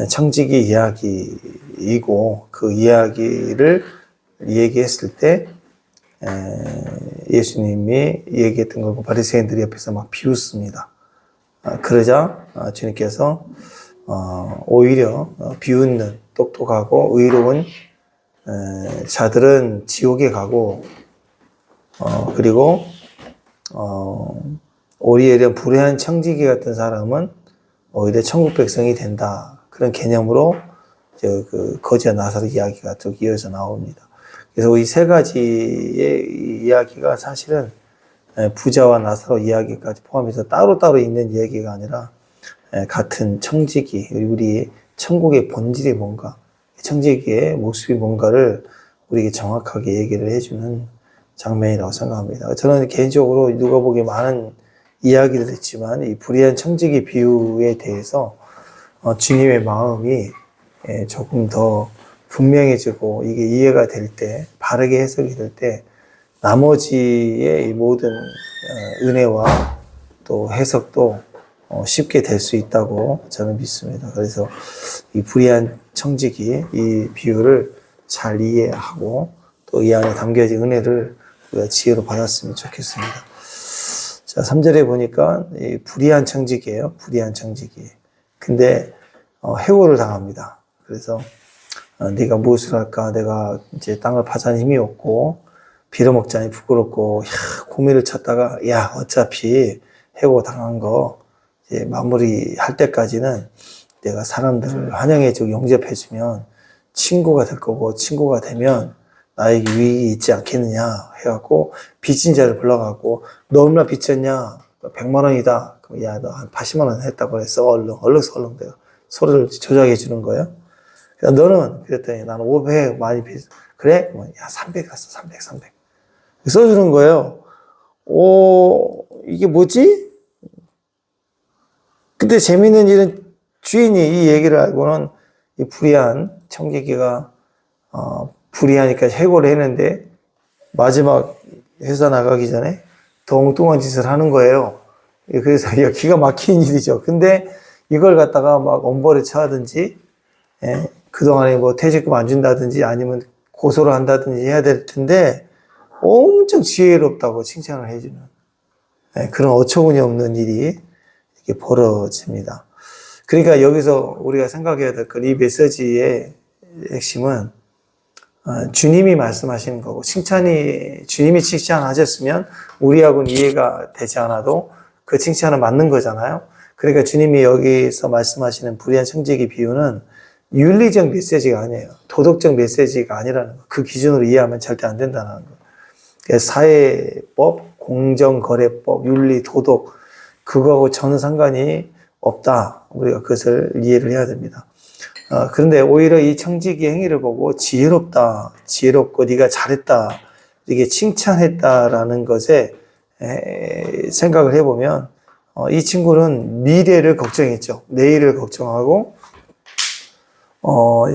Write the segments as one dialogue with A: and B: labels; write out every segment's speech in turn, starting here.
A: 청지기 이야기이고, 그 이야기를 얘기했을 때 예수님이 얘기했던 걸 바리새인들이 옆에서 막 비웃습니다. 그러자 주님께서 오히려 비웃는 똑똑하고 의로운 자들은 지옥에 가고, 그리고 오히려 불의한 청지기 같은 사람은 오히려 천국 백성이 된다. 그런 개념으로 그 거지와 나사로 이야기가 쭉 이어져 나옵니다. 그래서 이 세 가지의 이야기가 사실은 부자와 나사로 이야기까지 포함해서 따로따로 있는 이야기가 아니라 같은 청지기, 우리 천국의 본질이 뭔가, 청지기의 모습이 뭔가를 우리에게 정확하게 얘기를 해주는 장면이라고 생각합니다. 저는 개인적으로 누가복음에 많은 이야기를 했지만 이 불의한 청지기 비유에 대해서 주님의 마음이 조금 더 분명해지고 이게 이해가 될 때, 바르게 해석이 될 때 나머지의 이 모든 은혜와 또 해석도 쉽게 될 수 있다고 저는 믿습니다. 그래서 이 불의한 청지기, 이 비유를 잘 이해하고 또 이 안에 담겨진 은혜를 우리가 지혜로 받았으면 좋겠습니다. 자, 3절에 보니까 이 불의한 청지기예요. 불의한 청지기. 근데 해고를 당합니다. 그래서 네가 무엇을 할까? 내가 이제 땅을 파자니 힘이 없고 빌어먹자니 부끄럽고 고민을 찾다가 어차피 해고 당한 거 이제 마무리할 때까지는 내가 사람들을 환영해주고 영접해주면 친구가 될 거고, 친구가 되면 나에게 유익이 있지 않겠느냐 해갖고 빚진 자를 불러갖고 너 얼마나 빚졌냐? 100만 원이다. 그럼 너 한 80만 원 했다고 해서 얼른 내가 소리를 조작해 주는 거예요. 너는 그랬더니 나는 500 많이 빚. 그래? 300 갔어. 300. 써주는 거예요. 이게 뭐지? 근데 재밌는 일은 주인이 이 얘기를 알고는 이 불의한 청지기가 불의하니까 해고를 했는데 마지막 회사 나가기 전에 더 엉뚱한 짓을 하는 거예요. 그래서 기가 막힌 일이죠. 근데 이걸 갖다가 막 엄벌에 처하든지, 그동안에 뭐 퇴직금 안 준다든지 아니면 고소를 한다든지 해야 될 텐데 엄청 지혜롭다고 칭찬을 해주는 그런 어처구니 없는 일이 이렇게 벌어집니다. 그러니까 여기서 우리가 생각해야 될 건 이 메시지의 핵심은 주님이 말씀하시는 거고, 주님이 칭찬하셨으면 우리하고는 이해가 되지 않아도 그 칭찬은 맞는 거잖아요. 그러니까 주님이 여기서 말씀하시는 불의한 청지기 비유는 윤리적 메시지가 아니에요. 도덕적 메시지가 아니라는 거. 그 기준으로 이해하면 절대 안 된다는 거. 그래서 사회법, 공정거래법, 윤리, 도덕, 그거하고 전혀 상관이 없다. 우리가 그것을 이해를 해야 됩니다. 그런데 오히려 이 청지기 행위를 보고 지혜롭고 네가 잘했다, 이렇게 칭찬했다라는 것에 생각을 해보면 이 친구는 미래를 걱정했죠. 내일을 걱정하고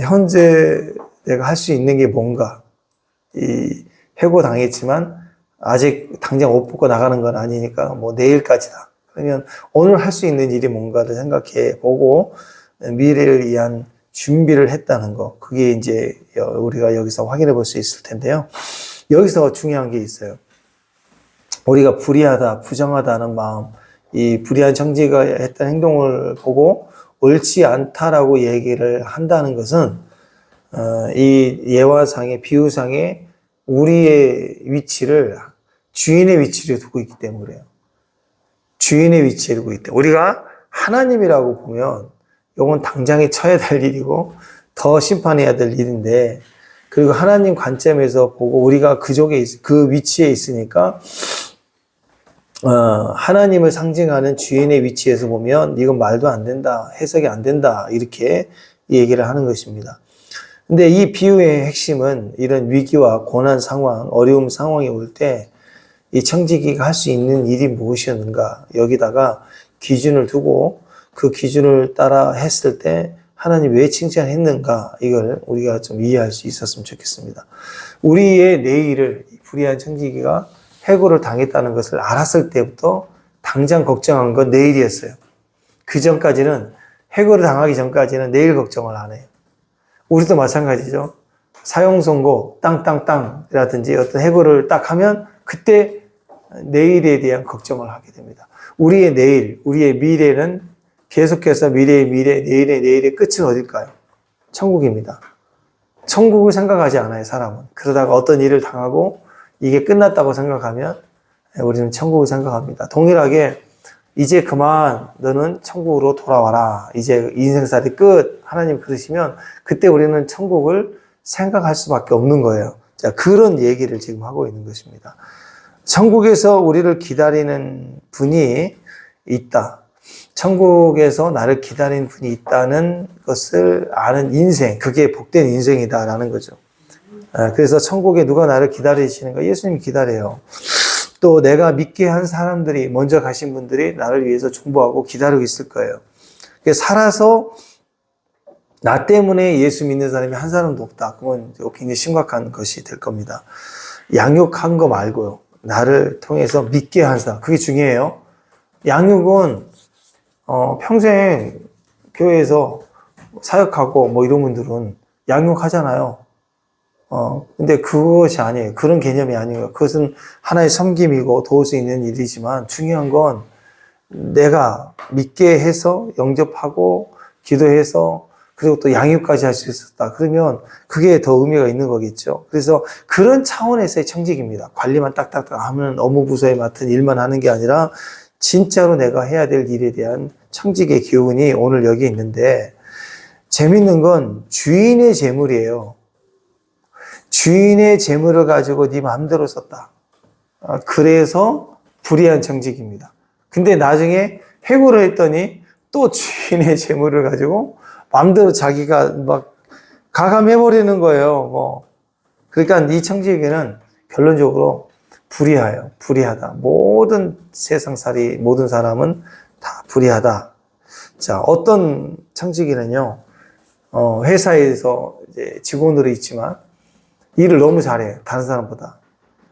A: 현재 내가 할 수 있는 게 뭔가, 이 해고당했지만 아직 당장 옷 벗고 나가는 건 아니니까 뭐 내일까지다. 그러면 오늘 할 수 있는 일이 뭔가를 생각해 보고 미래를 위한 준비를 했다는 거, 그게 이제 우리가 여기서 확인해 볼 수 있을 텐데요. 여기서 중요한 게 있어요. 우리가 불의하다, 부정하다는 마음, 이 불의한 청지기가 했던 행동을 보고 옳지 않다라고 얘기를 한다는 것은 이 예화상의, 비유상의 우리의 위치를 주인의 위치를 두고 있기 때문에 그래요. 주인의 위치에 두고 있다. 우리가 하나님이라고 보면 이건 당장에 쳐야 될 일이고 더 심판해야 될 일인데, 그리고 하나님 관점에서 보고 우리가 그 위치에 있으니까 하나님을 상징하는 주인의 위치에서 보면 이건 말도 안 된다, 해석이 안 된다, 이렇게 얘기를 하는 것입니다. 근데 이 비유의 핵심은 이런 위기와 고난 상황, 어려움 상황이 올 때 이 청지기가 할 수 있는 일이 무엇이었는가, 여기다가 기준을 두고 그 기준을 따라 했을 때 하나님 왜 칭찬했는가, 이걸 우리가 좀 이해할 수 있었으면 좋겠습니다. 우리의 내일을 불의한 청지기가 해고를 당했다는 것을 알았을 때부터 당장 걱정한 건 내일이었어요. 그 전까지는 해고를 당하기 전까지는 내일 걱정을 안 해요. 우리도 마찬가지죠. 사형선고 땅땅땅이라든지 어떤 해고를 딱 하면 그때 내일에 대한 걱정을 하게 됩니다. 우리의 내일, 우리의 미래는 계속해서 미래의 미래, 내일의 내일의 끝은 어딜까요? 천국입니다. 천국을 생각하지 않아요, 사람은. 그러다가 어떤 일을 당하고 이게 끝났다고 생각하면 우리는 천국을 생각합니다. 동일하게 이제 그만 너는 천국으로 돌아와라. 이제 인생살이 끝. 하나님 그러시면 그때 우리는 천국을 생각할 수밖에 없는 거예요. 자, 그런 얘기를 지금 하고 있는 것입니다. 천국에서 우리를 기다리는 분이 있다. 천국에서 나를 기다리는 분이 있다는 것을 아는 인생, 그게 복된 인생이다라는 거죠. 그래서 천국에 누가 나를 기다리시는가? 예수님이 기다려요. 또 내가 믿게 한 사람들이, 먼저 가신 분들이 나를 위해서 중보하고 기다리고 있을 거예요. 살아서 나 때문에 예수 믿는 사람이 한 사람도 없다. 그건 굉장히 심각한 것이 될 겁니다. 양육한 거 말고요. 나를 통해서 믿게 한 사람. 그게 중요해요. 양육은 평생 교회에서 사역하고 뭐 이런 분들은 양육하잖아요. 근데 그것이 아니에요. 그런 개념이 아니에요. 그것은 하나의 섬김이고 도울 수 있는 일이지만 중요한 건 내가 믿게 해서 영접하고 기도해서 그리고 또 양육까지 할 수 있었다. 그러면 그게 더 의미가 있는 거겠죠. 그래서 그런 차원에서의 청직입니다. 관리만 딱딱딱 하면 업무 부서에 맡은 일만 하는 게 아니라 진짜로 내가 해야 될 일에 대한 청직의 기운이 오늘 여기 있는데 재밌는 건 주인의 재물이에요. 주인의 재물을 가지고 네 마음대로 썼다. 그래서 불의한 청직입니다. 근데 나중에 해고를 했더니 또 주인의 재물을 가지고 마음대로 자기가 막 가감해버리는 거예요. 그러니까 이 청지에게는 결론적으로 불의해요. 불의하다. 모든 세상살이, 모든 사람은 다 불의하다. 자, 어떤 청지기는요, 회사에서 이제 직원들이 있지만 일을 너무 잘해요. 다른 사람보다.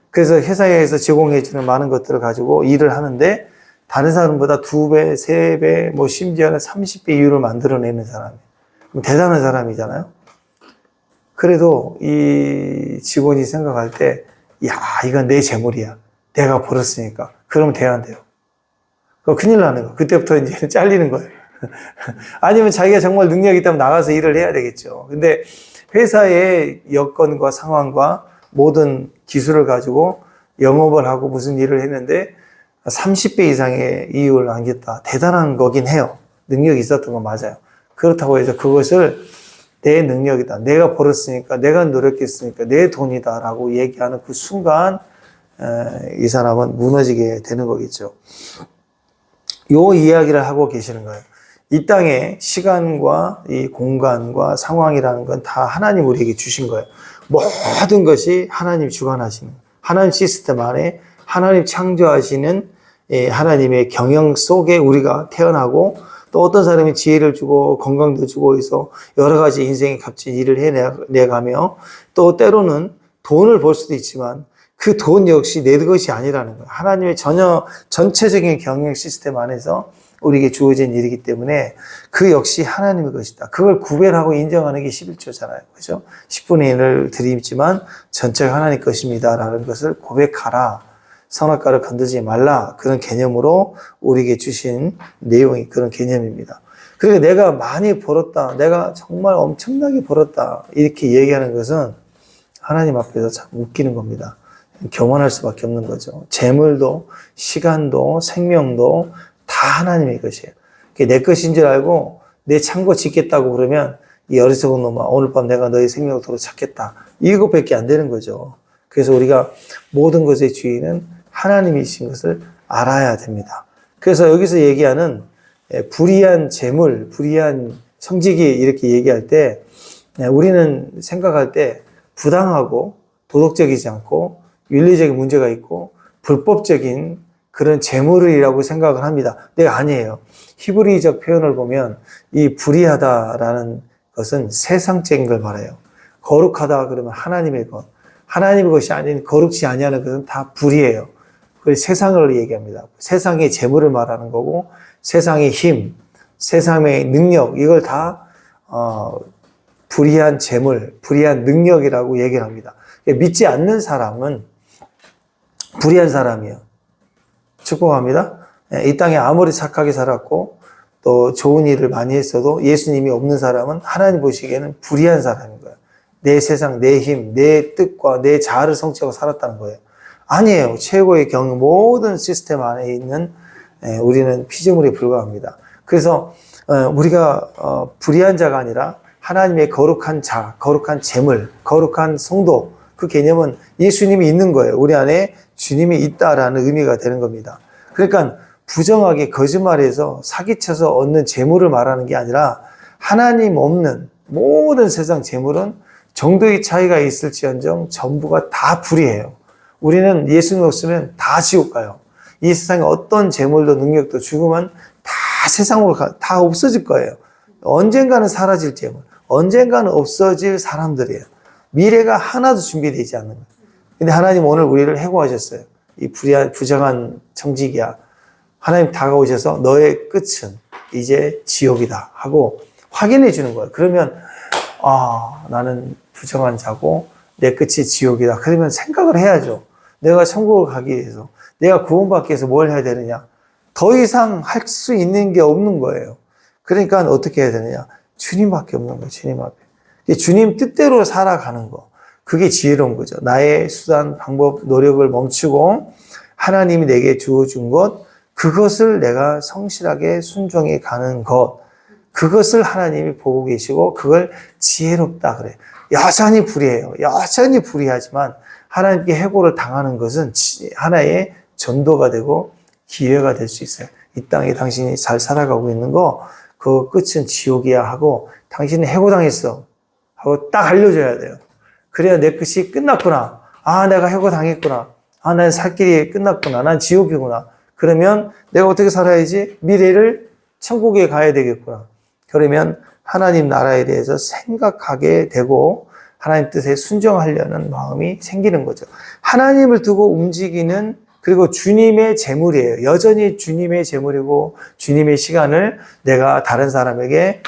A: 그래서 회사에서 제공해주는 많은 것들을 가지고 일을 하는데 다른 사람보다 2배, 3배, 뭐 심지어는 30배 이율을 만들어내는 사람이에요. 대단한 사람이잖아요. 그래도 이 직원이 생각할 때, 야, 이건 내 재물이야. 내가 벌었으니까. 그러면 돼야 안 돼요. 그거 큰일 나는 거. 그때부터 이제 잘리는 거예요. 아니면 자기가 정말 능력이 있다면 나가서 일을 해야 되겠죠. 근데 회사의 여건과 상황과 모든 기술을 가지고 영업을 하고 무슨 일을 했는데 30배 이상의 이익을 남겼다. 대단한 거긴 해요. 능력이 있었던 건 맞아요. 그렇다고 해서 그것을 내 능력이다. 내가 벌었으니까, 내가 노력했으니까, 내 돈이다. 라고 얘기하는 그 순간, 이 사람은 무너지게 되는 거겠죠. 요 이야기를 하고 계시는 거예요. 이 땅에 시간과 이 공간과 상황이라는 건 다 하나님 우리에게 주신 거예요. 모든 것이 하나님 주관하시는, 하나님 시스템 안에 하나님 창조하시는 하나님의 경영 속에 우리가 태어나고 또 어떤 사람이 지혜를 주고 건강도 주고 해서 여러 가지 인생의 값진 일을 해내가며 또 때로는 돈을 벌 수도 있지만 그 돈 역시 내 것이 아니라는 거예요. 하나님의 전체적인 경영 시스템 안에서 우리에게 주어진 일이기 때문에 그 역시 하나님의 것이다. 그걸 구별하고 인정하는 게 11조잖아요. 그죠? 10분의 1을 드리지만 전체가 하나님 것입니다. 라는 것을 고백하라. 선악과를 건드리지 말라. 그런 개념으로 우리에게 주신 내용이 그런 개념입니다. 그러니까 내가 많이 벌었다. 내가 정말 엄청나게 벌었다. 이렇게 얘기하는 것은 하나님 앞에서 참 웃기는 겁니다. 교만할 수밖에 없는 거죠. 재물도, 시간도, 생명도 다 하나님의 것이에요. 내 것인 줄 알고 내 창고 짓겠다고 그러면 이 어리석은 놈아, 오늘 밤 내가 너의 생명을 도로 찾겠다. 이것밖에 안 되는 거죠. 그래서 우리가 모든 것의 주인은 하나님이신 것을 알아야 됩니다. 그래서 여기서 얘기하는 불의한 재물, 불의한 청지기 이렇게 얘기할 때 우리는 생각할 때 부당하고 도덕적이지 않고 윤리적인 문제가 있고 불법적인 그런 재물이라고 생각을 합니다. 근데 아니에요. 히브리적 표현을 보면 이 불의하다라는 것은 세상적인 걸 말해요. 거룩하다 그러면 하나님의 것. 하나님의 것이 아닌 거룩지 아니하는 것은 다 불의예요. 그래서 세상을 얘기합니다. 세상의 재물을 말하는 거고 세상의 힘, 세상의 능력, 이걸 다 불의한 재물, 불의한 능력이라고 얘기를 합니다. 믿지 않는 사람은 불의한 사람이에요. 축복합니다. 이 땅에 아무리 착하게 살았고 또 좋은 일을 많이 했어도 예수님이 없는 사람은 하나님 보시기에는 불의한 사람인 거예요. 내 세상, 내 힘, 내 뜻과 내 자아를 성취하고 살았다는 거예요. 아니에요. 최고의 경영, 모든 시스템 안에 있는 우리는 피조물에 불과합니다. 그래서 우리가 불의한 자가 아니라 하나님의 거룩한 자, 거룩한 재물, 거룩한 성도, 그 개념은 예수님이 있는 거예요. 우리 안에 주님이 있다라는 의미가 되는 겁니다. 그러니까 부정하게 거짓말해서 사기쳐서 얻는 재물을 말하는 게 아니라 하나님 없는 모든 세상 재물은 정도의 차이가 있을지언정 전부가 다 불의해요. 우리는 예수님 없으면 다 지옥 가요. 이 세상에 어떤 재물도 능력도 죽으면 다 세상으로 다 없어질 거예요. 언젠가는 사라질 재물, 언젠가는 없어질 사람들이에요. 미래가 하나도 준비되지 않는 거예요. 근데 하나님 오늘 우리를 해고하셨어요. 이 부정한 청지기야. 하나님 다가오셔서 너의 끝은 이제 지옥이다 하고 확인해 주는 거예요. 그러면 나는 부정한 자고 내 끝이 지옥이다. 그러면 생각을 해야죠. 내가 천국을 가기 위해서, 내가 구원받기 위해서 뭘 해야 되느냐. 더 이상 할 수 있는 게 없는 거예요. 그러니까 어떻게 해야 되느냐. 주님밖에 없는 거예요. 주님 앞에. 주님 뜻대로 살아가는 거. 그게 지혜로운 거죠. 나의 수단, 방법, 노력을 멈추고 하나님이 내게 주어준 것, 그것을 내가 성실하게 순종해 가는 것, 그것을 하나님이 보고 계시고 그걸 지혜롭다 그래요. 여전히 불의해요. 여전히 불의하지만 하나님께 해고를 당하는 것은 하나의 전도가 되고 기회가 될 수 있어요. 이 땅에 당신이 잘 살아가고 있는 거, 그 끝은 지옥이야 하고 당신은 해고당했어 하고 딱 알려줘야 돼요. 그래야 내 끝이 끝났구나. 내가 해고당했구나. 난 살 길이 끝났구나. 난 지옥이구나. 그러면 내가 어떻게 살아야지? 미래를 천국에 가야 되겠구나. 그러면 하나님 나라에 대해서 생각하게 되고 하나님 뜻에 순종하려는 마음이 생기는 거죠. 하나님을 두고 움직이는, 그리고 주님의 재물이에요. 여전히 주님의 재물이고 주님의 시간을 내가 다른 사람에게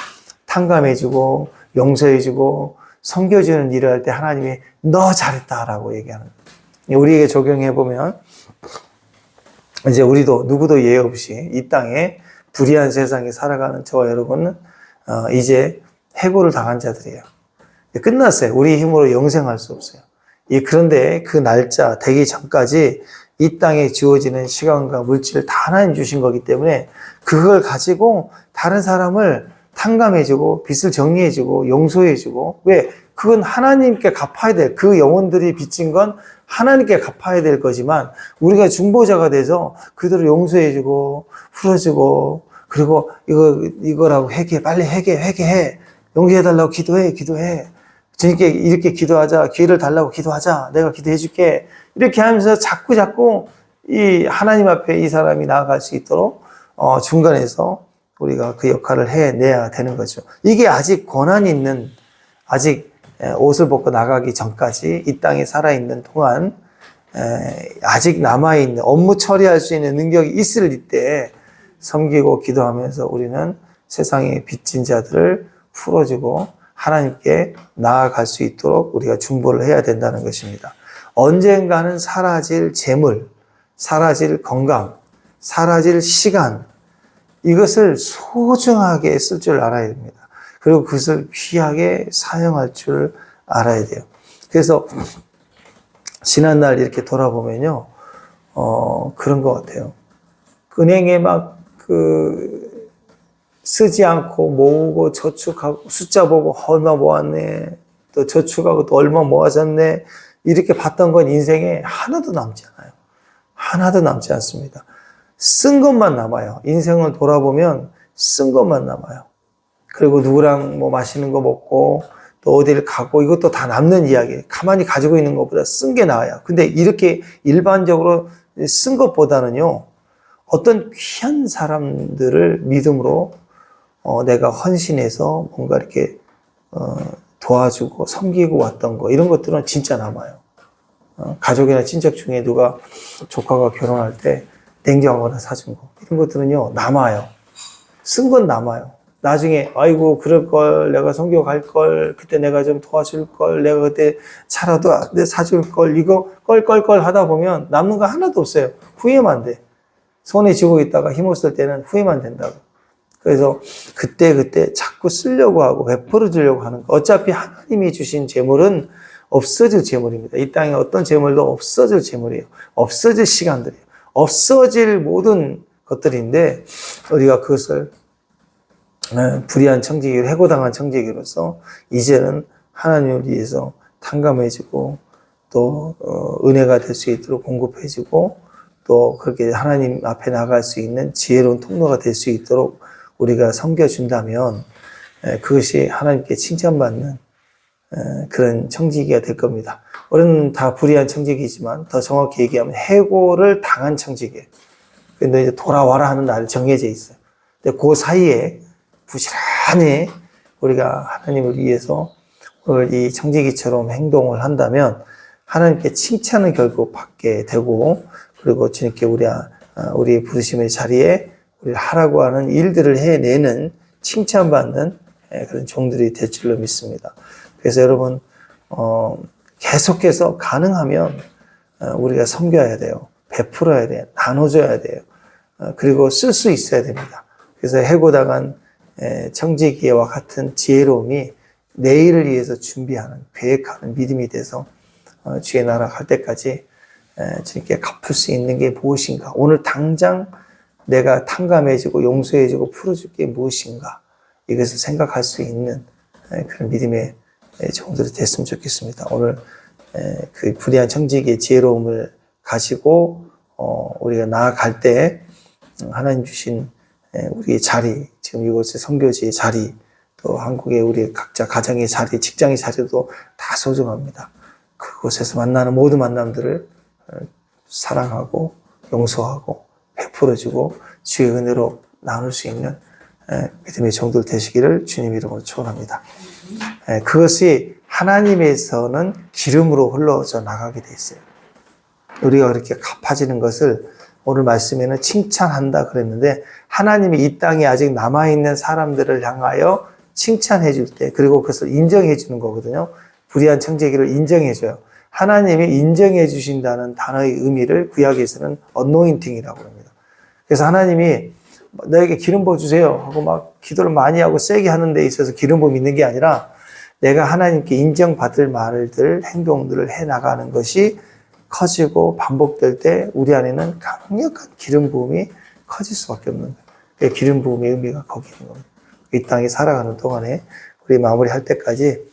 A: 탕감해주고 용서해주고 섬겨주는 일을 할 때 하나님이 너 잘했다라고 얘기하는 거예요. 우리에게 적용해보면 이제 우리도 누구도 예외 없이 이 땅에 불의한 세상에 살아가는 저와 여러분은 이제 해고를 당한 자들이에요. 끝났어요. 우리 힘으로 영생할 수 없어요. 그런데 그 날짜 되기 전까지 이 땅에 주어지는 시간과 물질을 다 하나님 주신 거기 때문에 그걸 가지고 다른 사람을 탕감해주고 빚을 정리해주고 용서해주고, 왜? 그건 하나님께 갚아야 돼. 그 영혼들이 빚진 건 하나님께 갚아야 될 거지만 우리가 중보자가 돼서 그들을 용서해주고 풀어주고, 그리고 이거라고 회개, 빨리 회개해. 용서해달라고 기도해. 주님께 이렇게 기도하자. 기회를 달라고 기도하자. 내가 기도해줄게. 이렇게 하면서 자꾸 이 하나님 앞에 이 사람이 나아갈 수 있도록 중간에서 우리가 그 역할을 해내야 되는 거죠. 이게 아직 권한이 있는, 아직 옷을 벗고 나가기 전까지 이 땅에 살아있는 동안 아직 남아있는, 업무 처리할 수 있는 능력이 있을 이때 섬기고 기도하면서 우리는 세상의 빚진 자들을 풀어주고 하나님께 나아갈 수 있도록 우리가 중보를 해야 된다는 것입니다. 언젠가는 사라질 재물, 사라질 건강, 사라질 시간, 이것을 소중하게 쓸 줄 알아야 됩니다. 그리고 그것을 귀하게 사용할 줄 알아야 돼요. 그래서 지난날 이렇게 돌아보면요, 그런 것 같아요. 은행에 쓰지 않고 모으고 저축하고 숫자 보고 얼마 모았네, 또 저축하고 또 얼마 모아졌네, 이렇게 봤던 건 인생에 하나도 남지 않아요. 하나도 남지 않습니다. 쓴 것만 남아요. 인생을 돌아보면 쓴 것만 남아요. 그리고 누구랑 맛있는 거 먹고 또 어디를 가고, 이것도 다 남는 이야기. 가만히 가지고 있는 것보다 쓴 게 나아요. 근데 이렇게 일반적으로 쓴 것보다는요, 어떤 귀한 사람들을 믿음으로 내가 헌신해서 뭔가 이렇게 도와주고 섬기고 왔던 거, 이런 것들은 진짜 남아요. 가족이나 친척 중에 누가 조카가 결혼할 때 냉장고 하나 사준 거, 이런 것들은요 남아요. 쓴 건 남아요. 나중에 아이고 그럴 걸, 내가 선교 갈 걸, 그때 내가 좀 도와줄 걸, 내가 그때 차라도 내 사줄 걸, 이거 껄껄껄 하다 보면 남는 거 하나도 없어요. 후회만 돼. 손에 쥐고 있다가 힘없을 때는 후회만 된다고. 그래서 그때 자꾸 쓰려고 하고 베풀어 주려고 하는 거. 어차피 하나님이 주신 재물은 없어질 재물입니다. 이 땅에 어떤 재물도 없어질 재물이에요. 없어질 시간들이에요. 없어질 모든 것들인데 우리가 그것을 불의한 청지기로 해고당한 청지기로서 이제는 하나님을 위해서 탕감해주고 또 은혜가 될 수 있도록 공급해주고 또 그렇게 하나님 앞에 나갈 수 있는 지혜로운 통로가 될 수 있도록 우리가 섬겨준다면 그것이 하나님께 칭찬받는 그런 청지기가 될 겁니다. 우리는 다 불의한 청지기지만 더 정확히 얘기하면 해고를 당한 청지기예요. 근데 이제 돌아와라 하는 날이 정해져 있어요. 근데 그 사이에 부지런히 우리가 하나님을 위해서 오늘 이 청지기처럼 행동을 한다면 하나님께 칭찬을 결국 받게 되고 그리고 주님께 우리의 부르심의 자리에 우리가 하라고 하는 일들을 해내는 칭찬받는 그런 종들이 될 줄로 믿습니다. 그래서 여러분 계속해서 가능하면 우리가 섬겨야 돼요. 베풀어야 돼요. 나눠줘야 돼요. 그리고 쓸 수 있어야 됩니다. 그래서 해고당한 청지기와 같은 지혜로움이 내일을 위해서 준비하는 계획하는 믿음이 돼서 주의 나라 갈 때까지 주님께 갚을 수 있는 게 무엇인가, 오늘 당장 내가 탕감해주고 용서해주고 풀어줄 게 무엇인가, 이것을 생각할 수 있는 그런 믿음의 종들이 됐으면 좋겠습니다. 오늘 그 불의한 청지기의 지혜로움을 가지고 우리가 나아갈 때 하나님 주신 우리의 자리, 지금 이곳의 선교지의 자리, 또 한국의 우리 각자 가정의 자리, 직장의 자리도 다 소중합니다. 그곳에서 만나는 모든 만남들을 사랑하고 용서하고 베풀어주고 주의 은혜로 나눌 수 있는 믿음의 종들 되시기를 주님 이름으로 축원합니다. 그것이 하나님에서는 기름으로 흘러져 나가게 돼 있어요. 우리가 그렇게 갚아지는 것을 오늘 말씀에는 칭찬한다 그랬는데, 하나님이 이 땅에 아직 남아있는 사람들을 향하여 칭찬해 줄 때, 그리고 그것을 인정해 주는 거거든요. 불의한 청지기를 인정해 줘요. 하나님이 인정해 주신다는 단어의 의미를 구약에서는 어노인팅이라고 합니다. 그래서 하나님이 너에게 기름 부어 주세요 하고 막 기도를 많이 하고 세게 하는 데 있어서 기름 부음 있는 게 아니라, 내가 하나님께 인정받을 말들, 행동들을 해 나가는 것이 커지고 반복될 때 우리 안에는 강력한 기름 부음이 커질 수밖에 없는 거예요. 기름 부음의 의미가 거기 있는 겁니다. 이 땅에 살아가는 동안에 우리 마무리할 때까지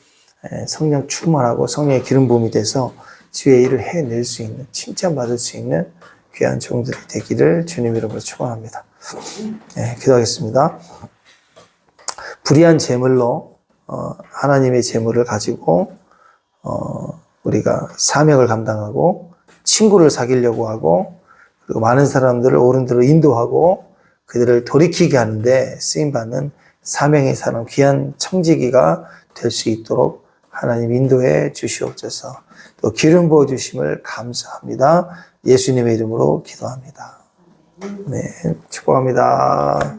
A: 성령 충만하고 성령의 기름 부음이 돼서 주의 일을 해낼 수 있는, 칭찬받을 수 있는 귀한 종들이 되기를 주님 이름으로 축원합니다. 기도하겠습니다. 불의한 재물로 하나님의 재물을 가지고 우리가 사명을 감당하고 친구를 사귀려고 하고 그리고 많은 사람들을 옳은 대로 인도하고 그들을 돌이키게 하는데 쓰임받는 사명의 사람, 귀한 청지기가 될 수 있도록 하나님 인도해 주시옵소서. 또 기름 부어 주심을 감사합니다. 예수님의 이름으로 기도합니다. 네, 축복합니다.